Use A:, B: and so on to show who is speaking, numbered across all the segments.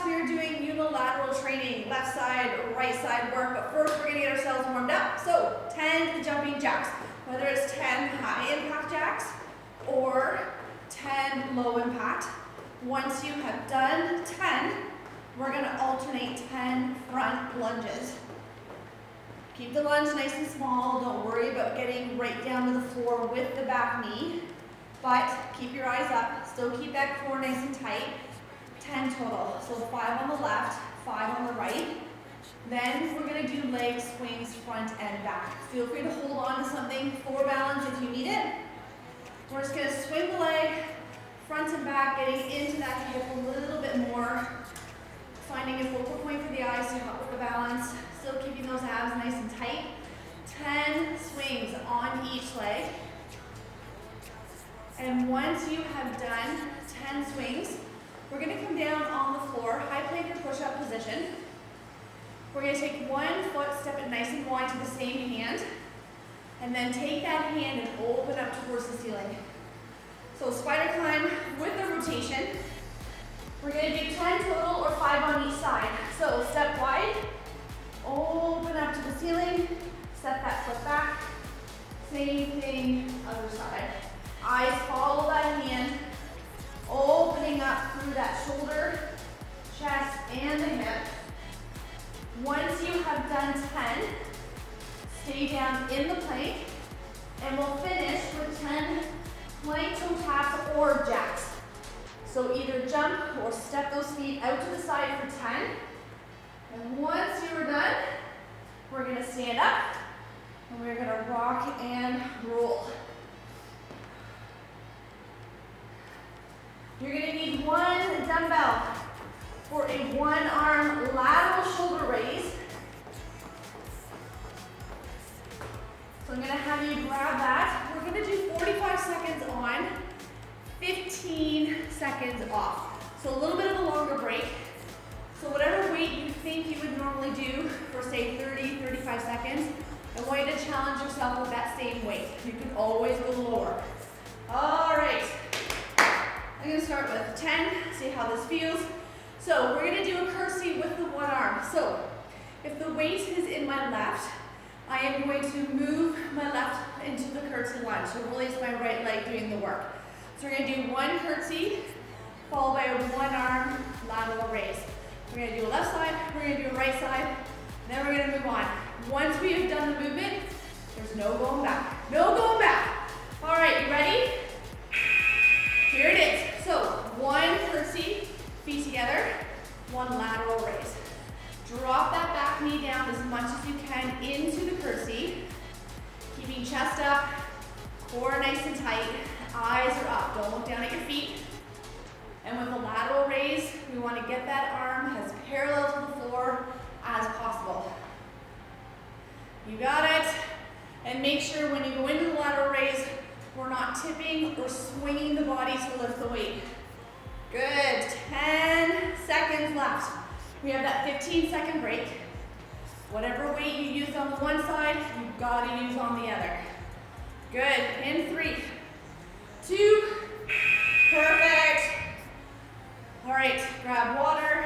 A: we are doing unilateral training, left side, right side work, but first we're gonna get ourselves warmed up. So 10 jumping jacks, whether it's 10 high impact jacks or 10 low impact. Once you have done 10, we're gonna alternate 10 front lunges. Keep the lunge nice and small. Don't worry about getting right down to the floor with the back knee, but keep your eyes up. Still keep that core nice and tight. 10 total. So 5 on the left, 5 on the right. Then we're gonna do leg swings front and back. Feel free to hold on to something for balance if you need it. We're just gonna swing the leg front and back, getting into that hip a little bit more. Finding a focal point for the eyes to help with the balance. Still keeping those abs nice and tight. 10 swings on each leg. And once you have done 10 swings, we're gonna come down on the floor, high plank or push-up position. We're gonna take one foot, step it nice and wide to the same hand, and then take that hand and open up towards the ceiling. So spider climb with the rotation. We're gonna do 10 total or 5 on each side. So step wide, open up to the ceiling, step that foot back. Same thing, other side. Eyes follow that hand, opening up through that shoulder, chest, and the hip. Once you have done 10, stay down in the plank, and we'll finish with 10 plank toe taps or jacks. So either jump or step those feet out to the side for 10. And once you are done, we're gonna stand up, and we're gonna rock and roll. You're gonna need one dumbbell for a one-arm lateral shoulder raise. So I'm gonna have you grab that. We're gonna do 45 seconds on, 15 seconds off. So a little bit of a longer break. So whatever weight you think you would normally do for say 30, 35 seconds, I want you to challenge yourself with that same weight. You can always go lower. All right. I'm gonna start with 10, see how this feels. So we're gonna do a curtsy with the one arm. So if the weight is in my left, I am going to move my left into the curtsy lunge. So really it's my right leg doing the work. So we're gonna do one curtsy, followed by a one arm lateral raise. We're gonna do a left side, we're gonna do a right side, and then we're gonna move on. Once we have done the movement, there's no going back. No going back. All right, you ready? Here it is. So one curtsy, feet together, one lateral raise. Drop that back knee down as much as you can into the curtsy. Keeping chest up, core nice and tight, eyes are up. Don't look down at your feet. And with the lateral raise, we want to get that arm as parallel to the floor as possible. You got it. And make sure when you go into the lateral raise, we're not tipping or swinging the body to lift the weight. Good, 10 seconds left. We have that 15-second break. Whatever weight you used on the one side, you've got to use on the other. Good, in 3, 2, perfect. All right, grab water.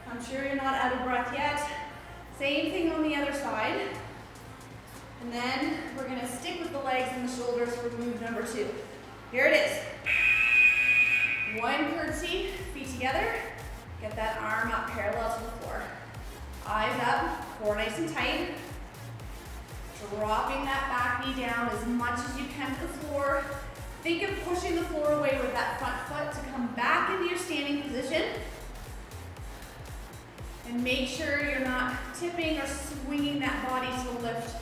A: I'm sure you're not out of breath yet. Same thing on the other side. And then we're gonna stick with the legs and the shoulders for move number 2. Here it is. One curtsy, feet together. Get that arm up parallel to the floor. Eyes up, core nice and tight. Dropping that back knee down as much as you can to the floor. Think of pushing the floor away with that front foot to come back into your standing position. And make sure you're not tipping or swinging that body to lift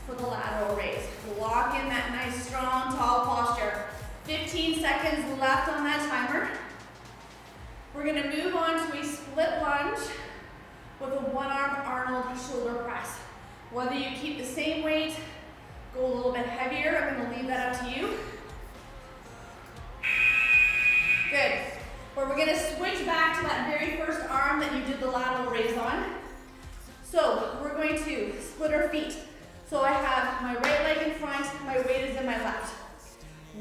A: for the lateral raise. Lock in that nice, strong, tall posture. 15 seconds left on that timer. We're gonna move on to a split lunge with a one-arm Arnold shoulder press. Whether you keep the same weight, go a little bit heavier, I'm gonna leave that up to you. Good. But we're gonna switch back to that very first arm that you did the lateral raise on. So we're going to split our feet. So I have my right leg in front, my weight is in my left.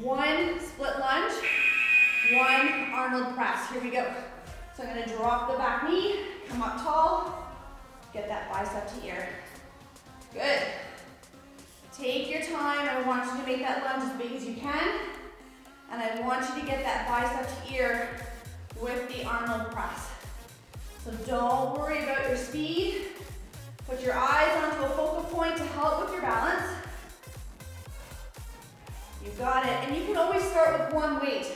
A: One split lunge, one Arnold press. Here we go. So I'm gonna drop the back knee, come up tall, get that bicep to ear. Good. Take your time. I want you to make that lunge as big as you can. And I want you to get that bicep to ear with the Arnold press. So don't worry about your speed. Put your eyes onto a focal point to help with your balance. You got it. And you can always start with one weight.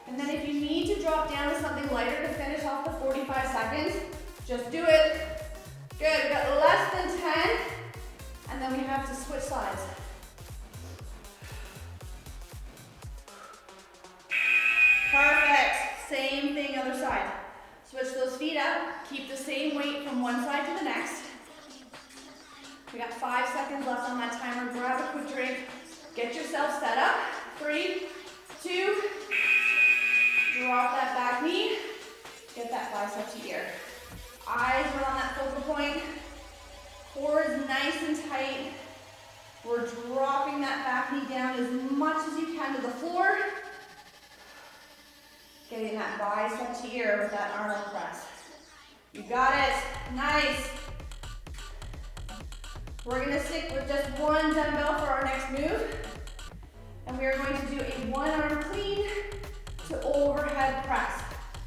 A: And then if you need to drop down to something lighter to finish off the 45 seconds, just do it. Good, we got less than 10. And then we have to switch sides. Perfect. Same thing, other side. Switch those feet up. Keep the same weight from one side to the next. We got 5 seconds left on that timer. Grab a quick drink. Get yourself set up. 3, 2, drop that back knee. Get that bicep to ear. Eyes are on that focal point. Core is nice and tight. We're dropping that back knee down as much as you can to the floor. Getting that bicep to ear with that Arnold press. You got it. Nice. We're going to stick with just one dumbbell for our next move. And we are going to do a one-arm clean to overhead press.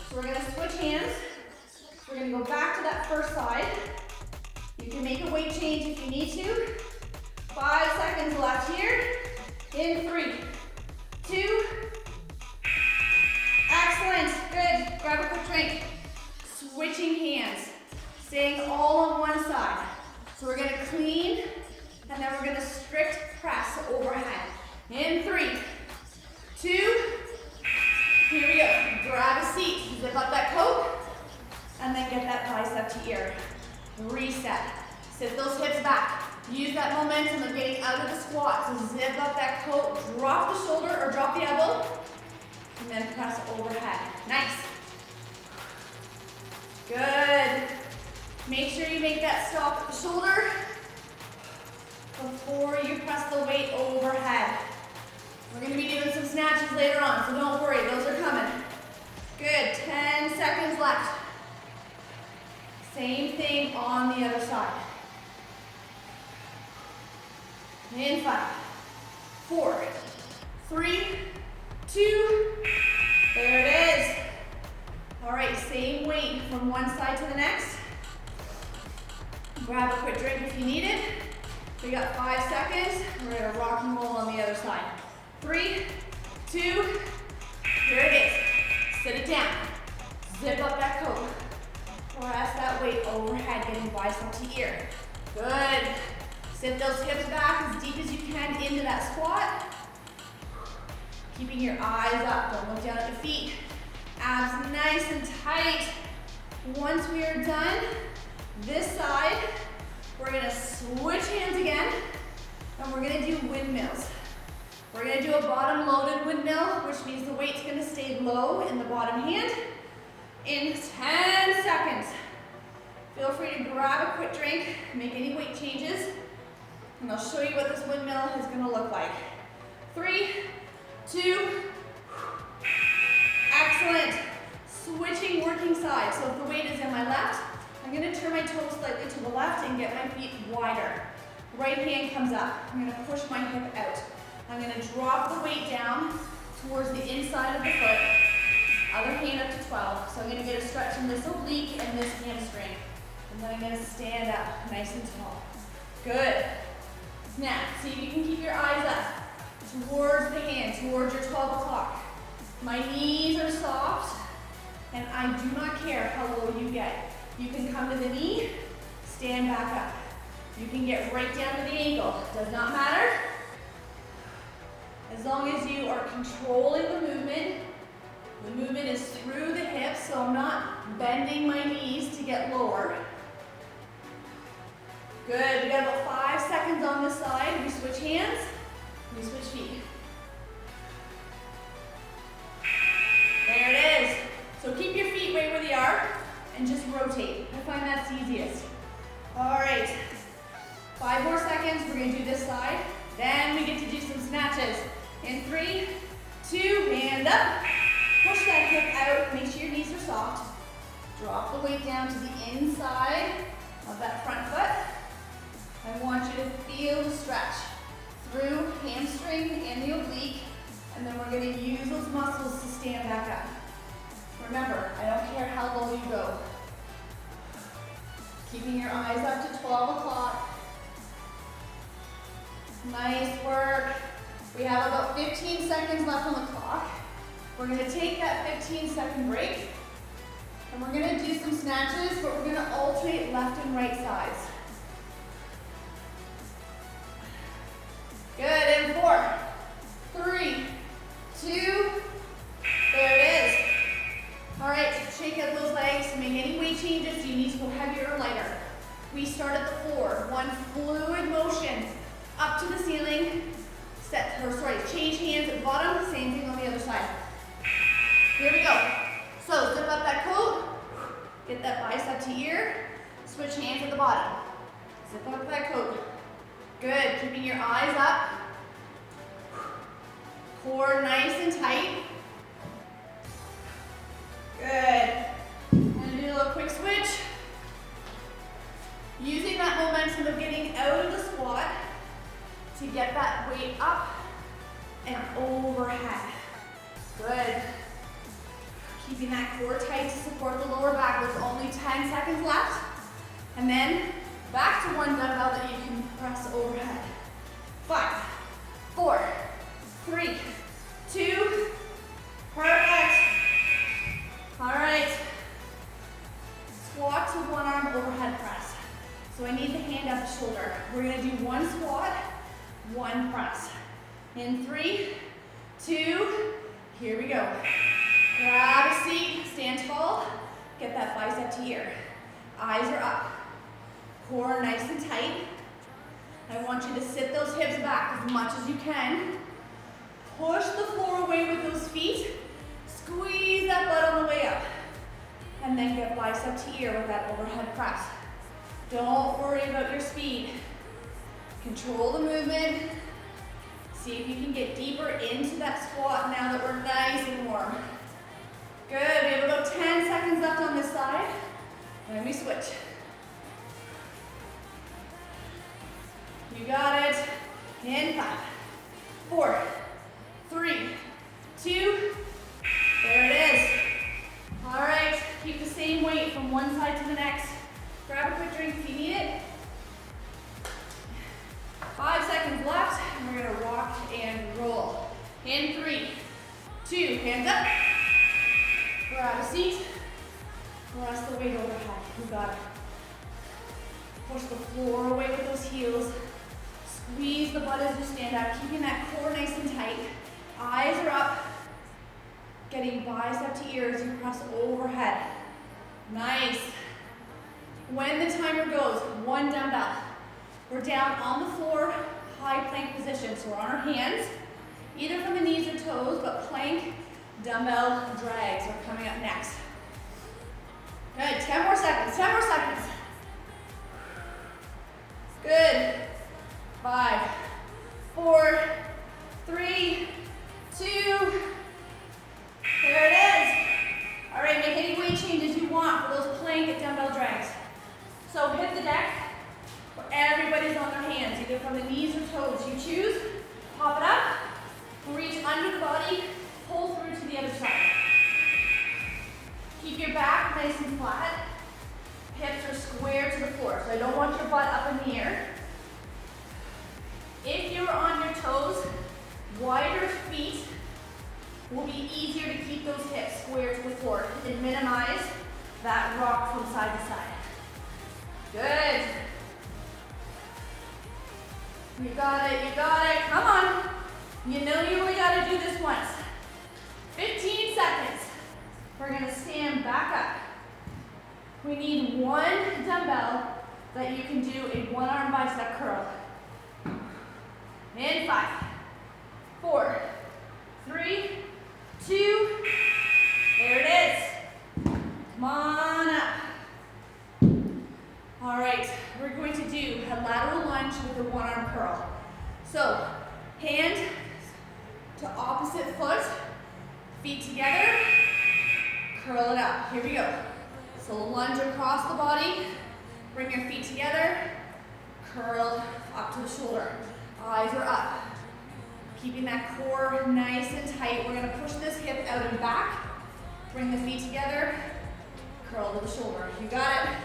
A: So we're going to switch hands. We're going to go back to that first side. You can make a weight change if you need to. 5 seconds left here. In 3, 2, excellent. Good. Grab a quick drink. Switching hands. Staying all on one side. So we're going to clean, and then we're going to strict press overhead. In 3, 2, here we go. Grab a seat. Zip up that coat, and then get that bicep to ear. Reset. Sit those hips back. Use that momentum of getting out of the squat. So zip up that coat, drop the shoulder or drop the elbow, and then press overhead. Nice. Good. Make sure you make that stop at the shoulder before you press the weight overhead. We're going to be doing some snatches later on, so don't worry, those are coming. Good, 10 seconds left. Same thing on the other side. In 5, 4, 3, 2, there it is. All right, same weight from one side to the next. Grab a quick drink if you need it. We got 5 seconds. We're gonna rock and roll on the other side. 3, 2, here it is. Sit it down. Zip up that coat. Press that weight overhead, getting bicep to ear. Good. Sit those hips back as deep as you can into that squat. Keeping your eyes up. Don't look down at your feet. Abs nice and tight. Once we are done, this side, we're going to switch hands again, and we're going to do windmills. We're going to do a bottom loaded windmill, which means the weight's going to stay low in the bottom hand. In 10 seconds, feel free to grab a quick drink, make any weight changes, and I'll show you what this windmill is going to look like. 3, 2, excellent. Switching working side. So if the weight is in my left, I'm going to turn my toes slightly to the left and get my feet wider. Right hand comes up. I'm going to push my hip out. I'm going to drop the weight down towards the inside of the foot. Other hand up to 12. So I'm going to get a stretch in this oblique and this hamstring. And then I'm going to stand up nice and tall. Good. Now, see if you can keep your eyes up towards the hand, towards your 12 o'clock. My knees are soft, and I do not care how low you get. You can come to the knee, stand back up. You can get right down to the ankle. Does not matter. As long as you are controlling the movement is through the hips, so I'm not bending my knees to get lower. Good, we got about 5 seconds on this side. We switch hands, we switch feet. There it is. So keep your feet right where they are and just rotate. I find that's easiest. All right, 5 more seconds. We're gonna do this side. Then we get to do some snatches. In 3, 2, hand up. Push that hip out. Make sure your knees are soft. down to the inside of that front foot. I want you to feel the stretch through hamstring and the oblique, and then we're going to use those muscles to stand back up. Remember, I don't care how low you go. Keeping your eyes up to 12 o'clock. Nice work. We have about 15 seconds left on the clock. We're going to take that 15-second break, and we're going to do some snatches, but we're going to alternate left and right sides. Good, and 4, 3, 2, there it is. All right, shake out those legs. Make any weight changes. You need to go heavier or lighter. We start at the floor. One fluid motion up to the ceiling. Change hands at the bottom. Same thing on the other side. Here we go. So zip up that coat. Get that bicep to ear. Switch hands at the bottom. Zip up that coat. Good. Keeping your eyes up. Core nice and tight. Good. I'm going to do a little quick switch. Using that momentum of getting out of the squat to get that weight up and overhead. Good. Keeping that core tight to support the lower back. There's only 10 seconds left. And then back to one dumbbell that you can press overhead. 5, 4, 3, 2, perfect. All right. Squat to one arm overhead press. So I need the hand up the shoulder. We're gonna do one squat, one press. In 3, 2, here we go. Grab a seat, stand tall, get that bicep to ear. Eyes are up, core nice and tight. I want you to sit those hips back as much as you can. Push the floor away with those feet. Squeeze that butt on the way up. And then get bicep to ear with that overhead press. Don't worry about your speed. Control the movement. See if you can get deeper into that squat now that we're nice and warm. Good, we have about 10 seconds left on this side. Then we switch. You got it. In 5, 4, 3, 2, there it is. All right, keep the same weight from one side to the next. Grab a quick drink if you need it. 5 seconds left, and we're gonna rock and roll. In 3, 2, hands up. Grab a seat. Press the weight overhead. You got it. Push the floor away with those heels. Squeeze the butt as you stand up, keeping that core nice and tight. Eyes are up. Getting bicep to ear as you press overhead. Nice. When the timer goes, one dumbbell. We're down on the floor, high plank position. So we're on our hands, either from the knees or toes, but plank dumbbell drags are coming up next. Good, 10 more seconds, 10 more seconds. Good. 5, 4, 3, 2, there it is. All right, make any weight changes you want for those plank dumbbell drags. So hit the deck where everybody's on their hands, either from the knees or toes. You choose, pop it up, reach under the body, pull through to the other side. Keep your back nice and flat. Hips are square to the floor, so I don't want your butt up in the air. If you're on your toes, wider feet will be easier to keep those hips square to the floor and minimize that rock from side to side. Good. You got it, you got it. Come on. You know you only got to do this once. 15 seconds. We're going to stand back up. We need one dumbbell that you can do a one-arm bicep curl. In 5, 4, 3, 2, there it is. Come on up. All right, we're going to do a lateral lunge with a one-arm curl. So, hand to opposite foot, feet together, curl it up. Here we go. So lunge across the body, bring your feet together, curl up to the shoulder. Eyes are up. Keeping that core nice and tight. We're gonna push this hip out and back. Bring the feet together, curl to the shoulder. You got it.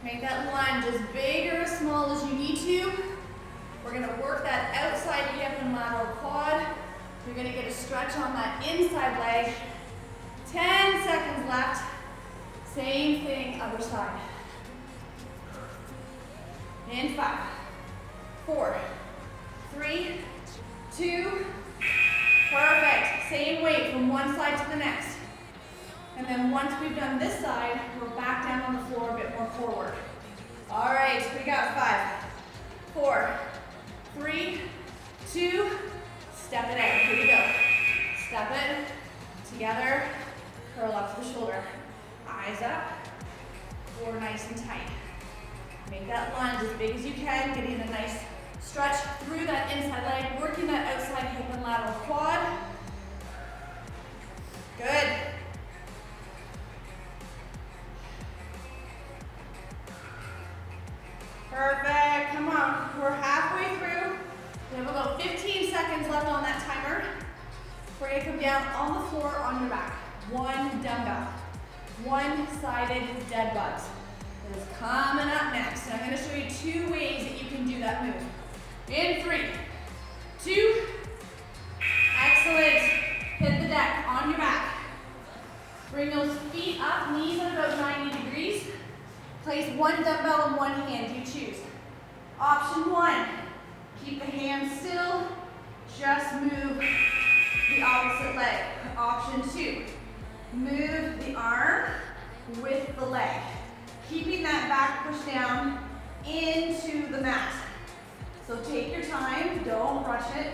A: Make that lunge as big or as small as you need to. We're gonna work that outside hip and lateral quad. You're gonna get a stretch on that inside leg. 10 seconds left. Same thing, other side. In 5, 4, 3, 2, perfect. Same weight from one side to the next. And then once we've done this side, we're back down on the floor a bit more forward. All right, we got 5, 4, 3, 2, step it out. Here we go. Step it together, curl up to the shoulder. Eyes up, core nice and tight. Make that lunge as big as you can, getting a nice stretch through that inside leg, working that outside hip and lateral quad. Good. Perfect, come on, we're halfway through. We have about 15 seconds left on that timer. We're gonna come down on the floor on your back. One dumbbell, one-sided dead bugs. It is coming up next, and I'm gonna show you 2 ways that you can do that move. In 3, 2, excellent. Hit the deck on your back. Bring those feet up, knees at about 90 degrees. Place one dumbbell in one hand, you choose. Option 1, keep the hand still, just move the opposite leg. Option 2, move the arm with the leg. Keeping that back push down into the mat. So take your time, don't rush it.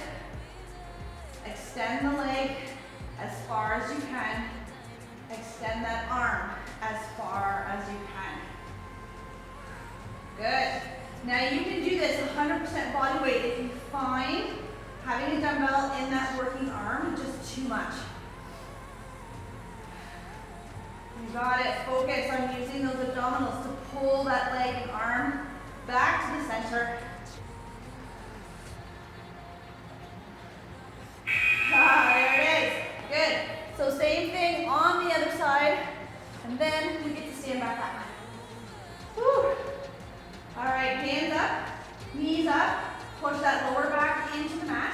A: Extend the leg as far as you can. Extend that arm as far as you can. Good. Now you can do this 100% body weight if you find having a dumbbell in that working arm just too much. You got it. Focus on using those abdominals to pull that leg and arm back to the center. There it is. Good. So same thing on the other side, and then we get to stand back up. Whew. All right, hands up, knees up, push that lower back into the mat.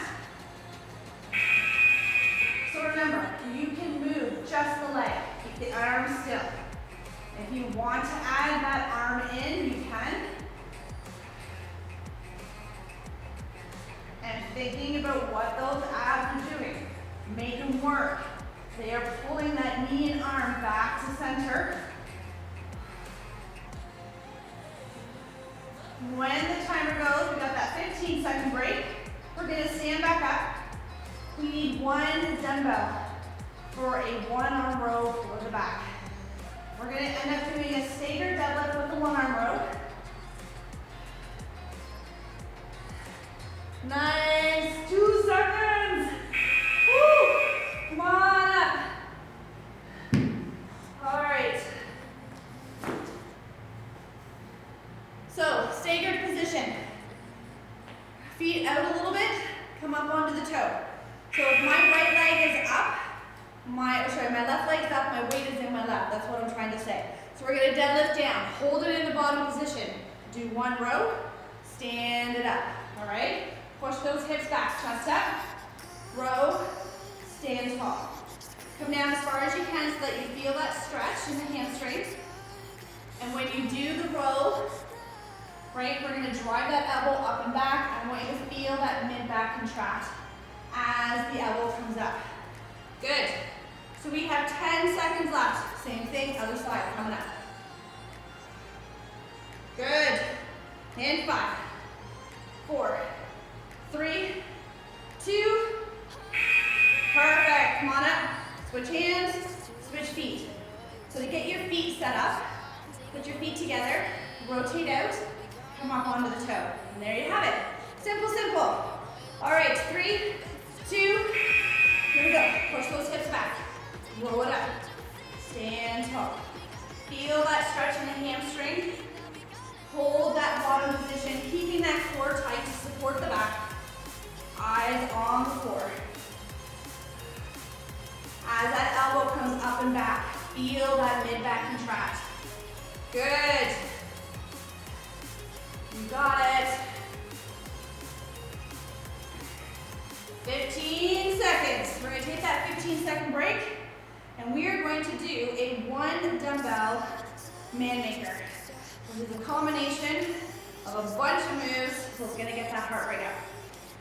A: So remember, you can move just the leg. Keep the arm still. If you want to add that arm in, you can. And thinking about what those abs are doing. Make them work. They are pulling that knee and arm back to center. When the timer goes, we got that 15-second break. We're going to stand back up. We need one dumbbell for a one-arm row for the back. We're going to end up doing a staggered deadlift with the one-arm row. Nice. 2 seconds. Woo. Come on up. All right. So, staggered position. Feet out a little bit, come up onto the toe. So if my right leg is up, my left leg's up, my weight is in my left. That's what I'm trying to say. So we're gonna deadlift down, hold it in the bottom position. Do 1 row, stand it up, all right? Push those hips back, chest up, row, stand tall. Come down as far as you can so that you feel that stretch in the hamstrings. And when you do the row, right, we're gonna drive that elbow up and back. I want you to feel that mid-back contract as the elbow comes up. Good. So we have 10 seconds left. Same thing, other side coming up. Good. And 5, 4, 3, 2, perfect. Come on up. Switch hands, switch feet. So to get your feet set up, put your feet together, rotate out, come up onto the toe. And there you have it. Simple, simple. All right, 3, 2, here we go. Push those hips back. Roll it up. Stand tall. Feel that stretch in the hamstring. Hold that bottom position, keeping that core tight to support the back. Eyes on the floor. As that elbow comes up and back, feel that mid-back contract. Good. You got it. 15 seconds. We're going to take that 15-second break, and we are going to do a 1 dumbbell man maker. This is a combination of a bunch of moves, so it's going to get that heart rate up.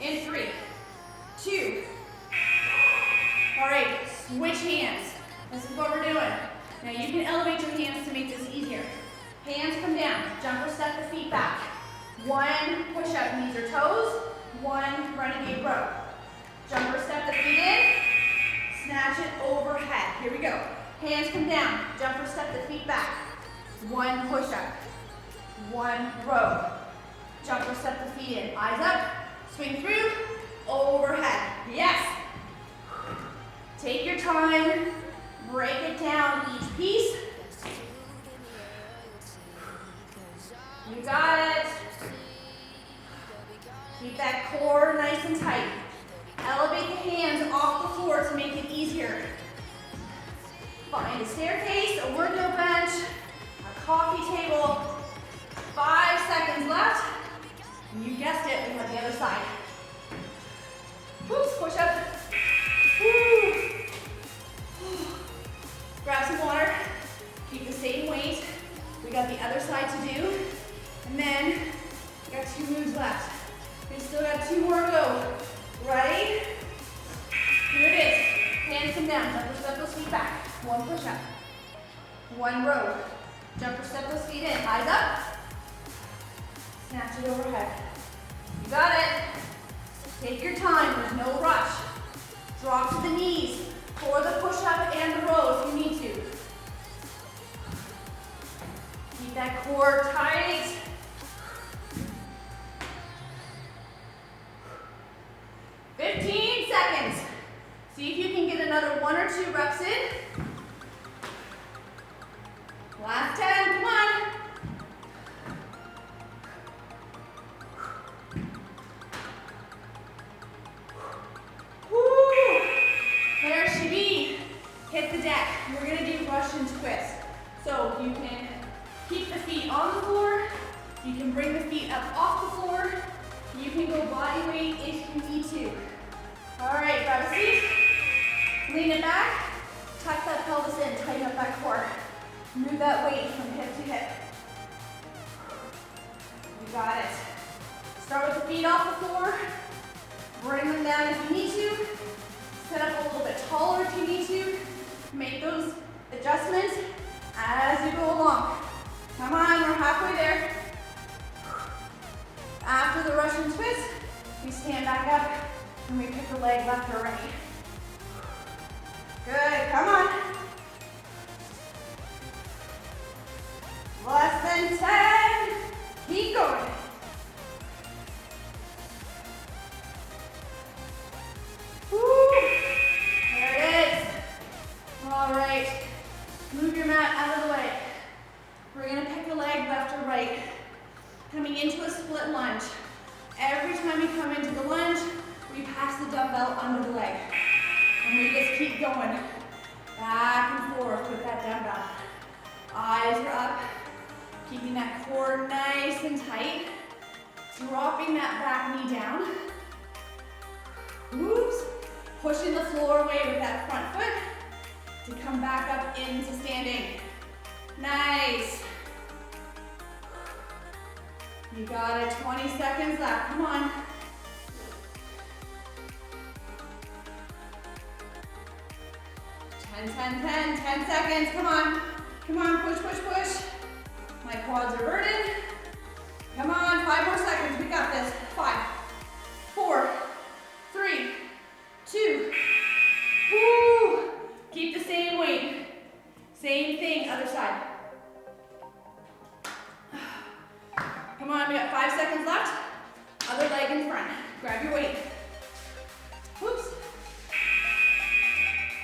A: In 3, 2. All right, switch hands. This is what we're doing. Now you can elevate your hands to make this easier. Hands come down, jump or step the feet back. 1 push-up, knees or toes. 1 renegade row. Jump or step the feet in, snatch it overhead. Here we go. Hands come down, jump or step the feet back. 1 push-up, 1 row. Jump or step the feet in, eyes up, swing through, overhead. Yes. Take your time, break it down each piece. You got it. Keep that core nice and tight. Elevate the hands off the floor to make it easier. Find a staircase, a window bench, a coffee table. 5 seconds left. You guessed it, we have the other side. Whoops, push up. Woo. Grab some water. Keep the same weight. We got the other side to do. And then we got 2 moves left. We still got 2 more to go. Ready? Here it is. Hands come down. Jump or step those feet back. 1 push up. 1 row. Jump or step those feet in. Eyes up. Snatch it overhead. You got it. Take your time. There's no rush. Drop to the knees for the push up and the row if you need to. Keep that core tight. See if you can get another 1 or 2 reps in. Last 10, come on. Woo. There she be. Hit the deck. We're gonna do Russian twist. So you can keep the feet on the floor. You can bring the feet up off the floor. You can go body weight if you need to. All right, grab a seat. Lean it back, tuck that pelvis in, tighten up that core. Move that weight from hip to hip. You got it. Start with the feet off the floor. Bring them down if you need to. Sit up a little bit taller if you need to. Make those adjustments as you go along. Come on, we're halfway there. After the Russian twist, we stand back up and we pick a leg left or right. Good, come on. Less than 10. Keep going. Woo. There it is. All right. Move your mat out of the way. We're going to pick a leg left or right. Coming into a split lunge. Every time we come into the lunge, we pass the dumbbell under the leg. And we just keep going back and forth with that dumbbell. Eyes are up, keeping that core nice and tight. Dropping that back knee down. Oops. Pushing the floor away with that front foot to come back up into standing. Nice. You got it, 20 seconds left, come on. 10 seconds, come on. Come on, push, push, push. My quads are burdened. Come on, 5 more seconds, we got this. 5, 4, 3, 2. Woo! Keep the same weight. Same thing, other side. Come on, we got 5 seconds left. Other leg in front. Grab your weight. Whoops.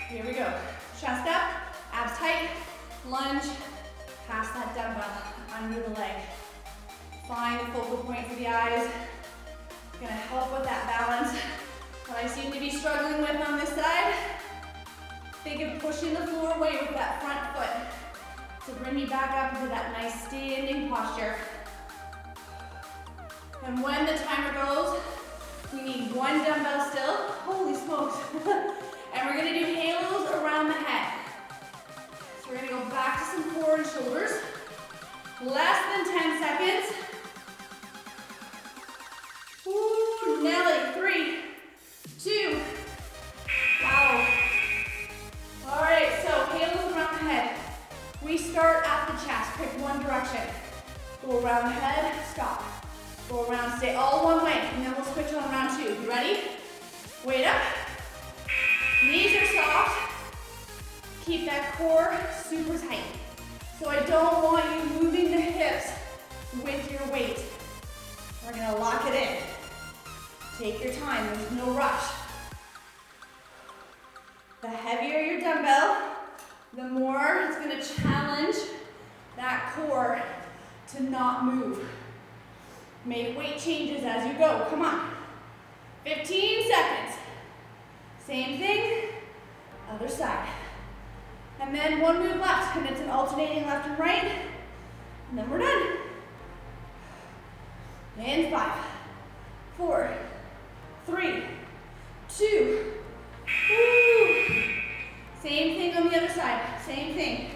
A: Here we go. Chest up, abs tight, lunge, pass that dumbbell under the leg. Find the focal point for the eyes. It's gonna help with that balance that I seem to be struggling with on this side. Think of pushing the floor away with that front foot to bring me back up into that nice standing posture. And when the timer goes, we need one dumbbell still. Holy smokes. And we're gonna do halos around the head. So we're gonna go back to some core and shoulders. Less than 10 seconds. Ooh, Nelly, 3, 2, wow. All right, so halos around the head. We start at the chest, pick one direction. Go around the head, stop. Go around, stay all one way, and then we'll switch on round 2. You ready? Weight up. Knees are soft. Keep that core super tight. So I don't want you moving the hips with your weight. We're gonna lock it in. Take your time, there's no rush. The heavier your dumbbell, the more it's gonna challenge that core to not move. Make weight changes as you go, come on. 15 seconds. Same thing, other side. And then one move left, and it's an alternating left and right, and then we're done. And 5, 4, 3, 2, woo. Same thing on the other side, same thing.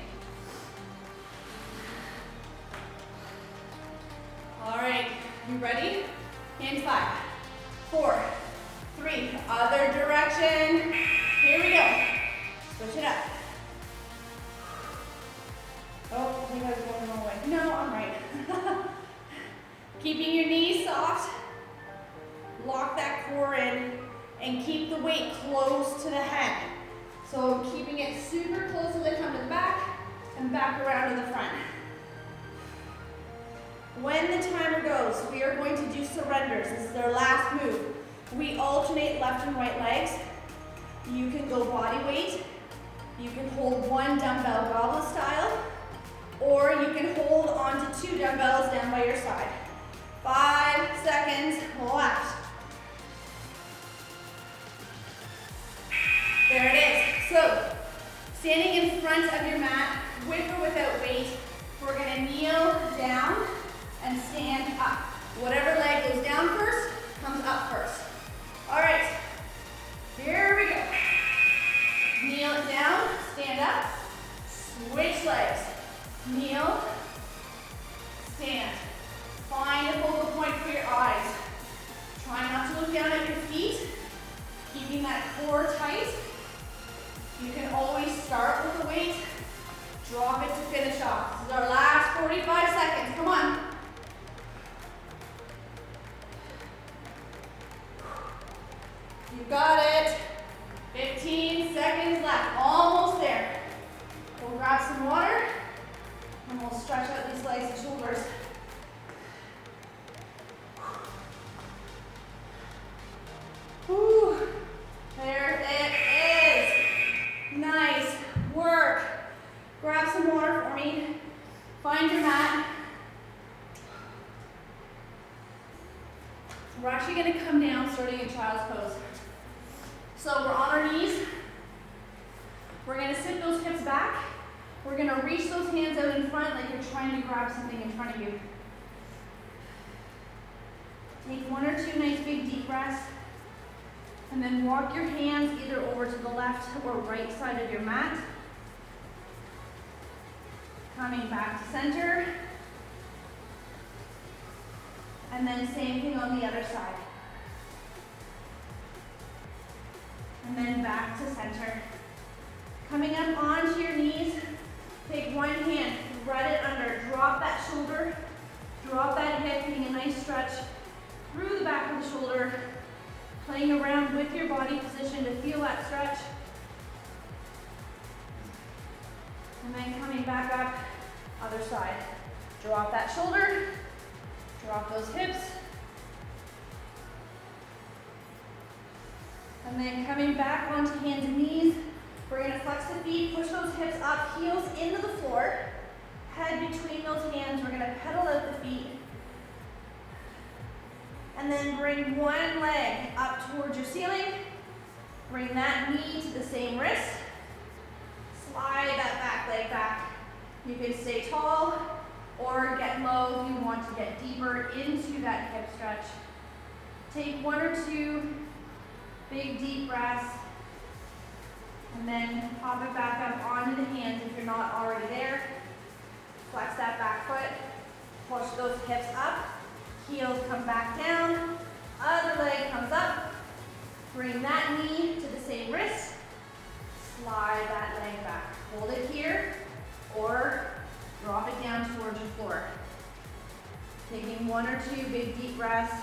A: All right, you ready? And 5, 4, 3, other direction. Here we go. Switch it up. Oh, I think I was going the wrong way. No, I'm right. Keeping your knees soft. Lock that core in and keep the weight close to the head. So keeping it super close as I come to the back and back around to the front. When the timer goes, we are going to do surrenders. This is our last move. We alternate left and right legs. You can go body weight. You can hold one dumbbell goblet style, or you can hold on to 2 dumbbells down by your side. 5 seconds left. There it is. So, standing in front of your mat, with or without weight, we're gonna kneel down and stand up. Whatever leg goes down first, comes up first. All right, here we go. Kneel it down, stand up, switch legs. Kneel, stand. Find a focal point for your eyes. Try not to look down at your feet, keeping that core tight. You can always start with the weight, drop it to finish off. This is our last 45 seconds, come on. You got it. 15 seconds left, almost there. We'll grab some water and we'll stretch out these legs and shoulders. Whew. There it is. Nice work. Grab some water for me. Find your mat. We're actually going to come down starting in child's pose. So we're on our knees. We're going to sit those hips back. We're going to reach those hands out in front like you're trying to grab something in front of you. Take 1 or 2 nice big deep breaths. And then walk your hands either over to the left or right side of your mat. Coming back to center. And then same thing on the other side. And then back to center. Coming up onto your knees, take one hand, thread it under, drop that shoulder, drop that hip, getting a nice stretch through the back of the shoulder, playing around with your body position to feel that stretch. And then coming back up, other side. Drop that shoulder, drop those hips. And then coming back onto hands and knees, We're gonna flex the feet, push those hips up, heels into the floor. Head between those hands, we're gonna pedal out the feet. And then bring one leg up towards your ceiling. Bring that knee to the same wrist. Slide that back leg back. You can stay tall or get low if you want to get deeper into that hip stretch. Take one or two big deep breaths and then pop it back up onto the hands if you're not already there. Flex that back foot, push those hips up, heels come back down, other leg comes up, bring that knee to the same wrist, slide that leg back. Hold it here or drop it down towards your floor. Taking one or two big deep breaths,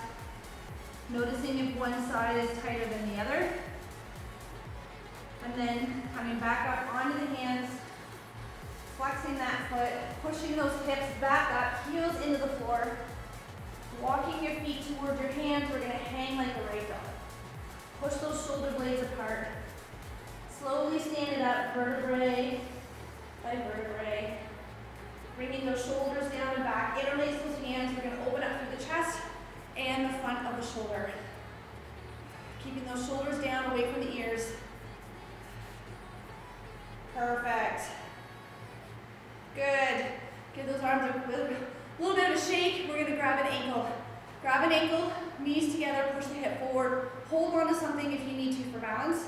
A: noticing if one side is tighter than the other, and then coming back up onto the hands, flexing that foot, pushing those hips back up, heels into the floor, walking your feet towards your hands. We're gonna hang like a ragdoll. Push those shoulder blades apart. Slowly stand it up, vertebrae by vertebrae. Bringing those shoulders down and back. Interlace those hands. We're gonna open up through the chest and the front of the shoulder. Keeping those shoulders down, away from the ears. Perfect. Good. Give those arms a little bit of a shake. We're going to grab an ankle. Grab an ankle, knees together, push the hip forward. Hold on to something if you need to for balance.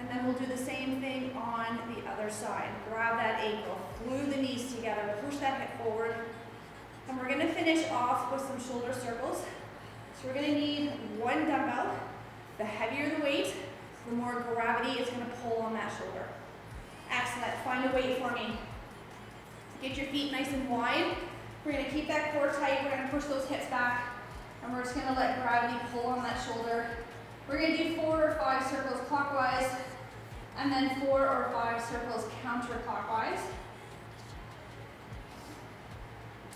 A: And then we'll do the same thing on the other side. Grab that ankle, glue the knees together, push that hip forward. And we're going to finish off with some shoulder circles. So we're going to need one dumbbell. The heavier the weight, the more gravity is going to pull on that shoulder. Excellent. Find a weight for me. Get your feet nice and wide. We're going to keep that core tight. We're going to push those hips back. And we're just going to let gravity pull on that shoulder. We're going to do 4 or 5 circles clockwise. And then 4 or 5 circles counterclockwise.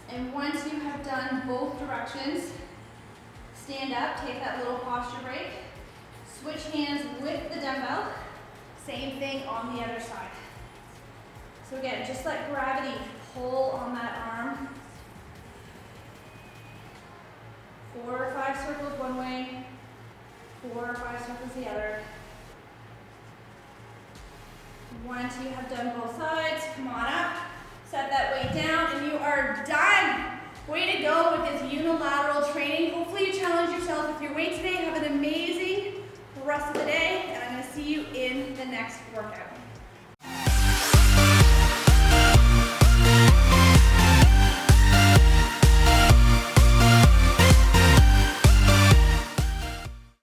A: And once you have done both directions, stand up, take that little posture break. Switch hands with the dumbbell. Same thing on the other side. So again, just let gravity pull on that arm. 4 or 5 circles one way, 4 or 5 circles the other. Once you have done both sides, come on up, set that weight down, and you are done. Way to go with this unilateral training. Hopefully you challenge yourself with your weight today. Have an amazing rest of the day, and I'm going to see you in the next workout.